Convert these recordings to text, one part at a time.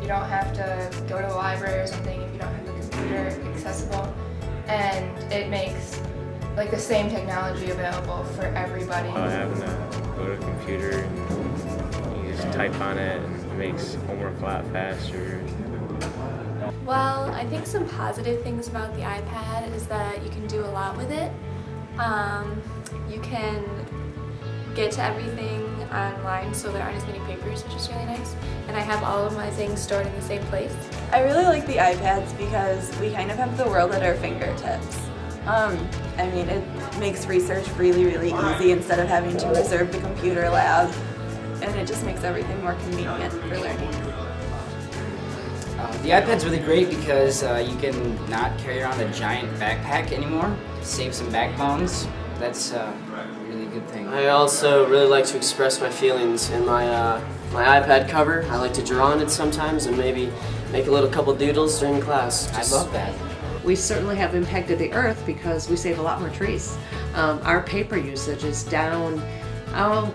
You don't have to go to the library or something if you don't have a computer accessible, and it makes like the same technology available for everybody. Having to go to a computer and you just type on it and it makes homework a lot faster. Well, I think some positive things about the iPad is that you can do a lot with it. You can get to everything online, so there aren't as many papers, which is really nice. And I have all of my things stored in the same place. I really like the iPads because we kind of have the world at our fingertips. I mean, it makes research really, really easy instead of having to reserve the computer lab, and it just makes everything more convenient for learning. The iPad's really great because you can not carry around a giant backpack anymore, save some back bones. That's a really good thing. I also really like to express my feelings in my my iPad cover. I like to draw on it sometimes and maybe make a little couple doodles during class. I love that. We certainly have impacted the earth because we save a lot more trees. Our paper usage is down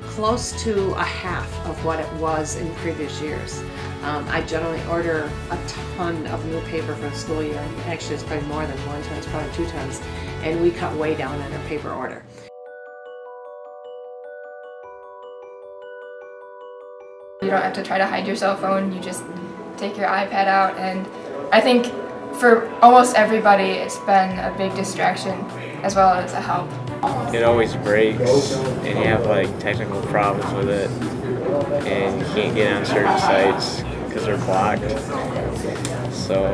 close to a half of what it was in previous years. I generally order a ton of new paper for the school year, and actually it's probably more than 1 ton, it's probably 2 tons, and we cut way down on our paper order. You don't have to try to hide your cell phone, you just take your iPad out, and I think for almost everybody it's been a big distraction as well as a help. It always breaks and you have like technical problems with it and you can't get on certain sites because they're blocked. So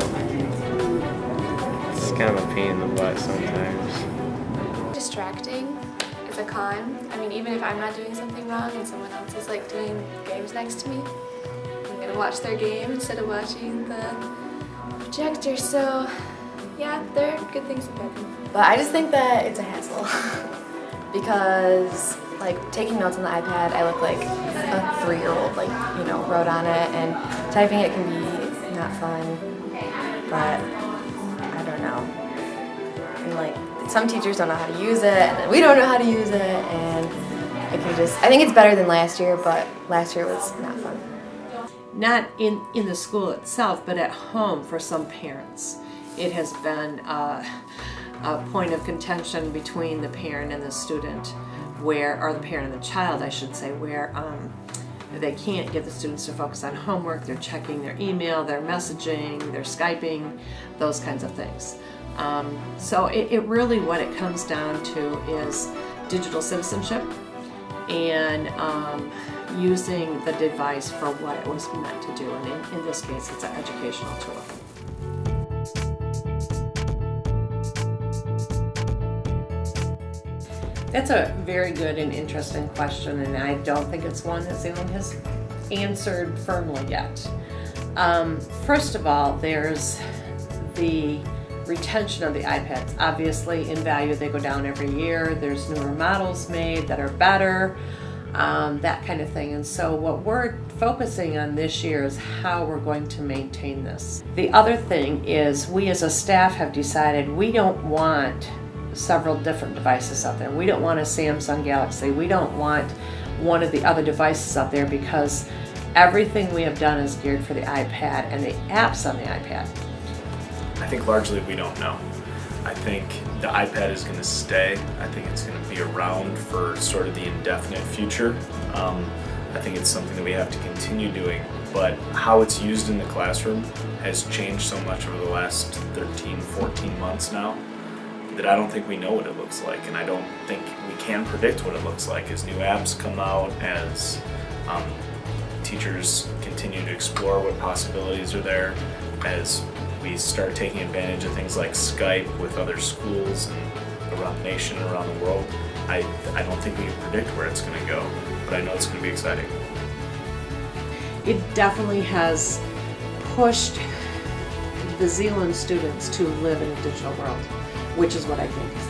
it's kind of a pain in the butt sometimes. Distracting is a con. I mean, even if I'm not doing something wrong and someone else is like doing games next to me, I'm gonna watch their game instead of watching the projector. So yeah, there are good things and bad things. But I just think that it's a hassle because like taking notes on the iPad, I look like a 3-year-old, like, you know, wrote on it, and typing it can be not fun, but I don't know. And like some teachers don't know how to use it, and then we don't know how to use it, and I think it's better than last year, but last year was not fun. Not in the school itself, but at home for some parents. It has been a point of contention between the parent and the student, or the parent and the child, I should say, where they can't get the students to focus on homework. They're checking their email, they're messaging, they're Skyping, those kinds of things. So it really, what it comes down to is digital citizenship and using the device for what it was meant to do, and in this case it's an educational tool. That's a very good and interesting question, and I don't think it's one that Zeeland has answered firmly yet. First of all, there's the retention of the iPads. Obviously, in value, they go down every year. There's newer models made that are better, that kind of thing. And so what we're focusing on this year is how we're going to maintain this. The other thing is, we as a staff have decided we don't want several different devices out there. We don't want a Samsung Galaxy. We don't want one of the other devices out there, because everything we have done is geared for the iPad and the apps on the iPad. I think largely we don't know. I think the iPad is going to stay. I think it's going to be around for sort of the indefinite future. I think it's something that we have to continue doing, but how it's used in the classroom has changed so much over the last 13, 14 months now that I don't think we know what it looks like, and I don't think we can predict what it looks like as new apps come out, as teachers continue to explore what possibilities are there, as we start taking advantage of things like Skype with other schools and around the nation and around the world. I don't think we can predict where it's going to go, but I know it's going to be exciting. It definitely has pushed the Zeeland students to live in a digital world, which is what I think is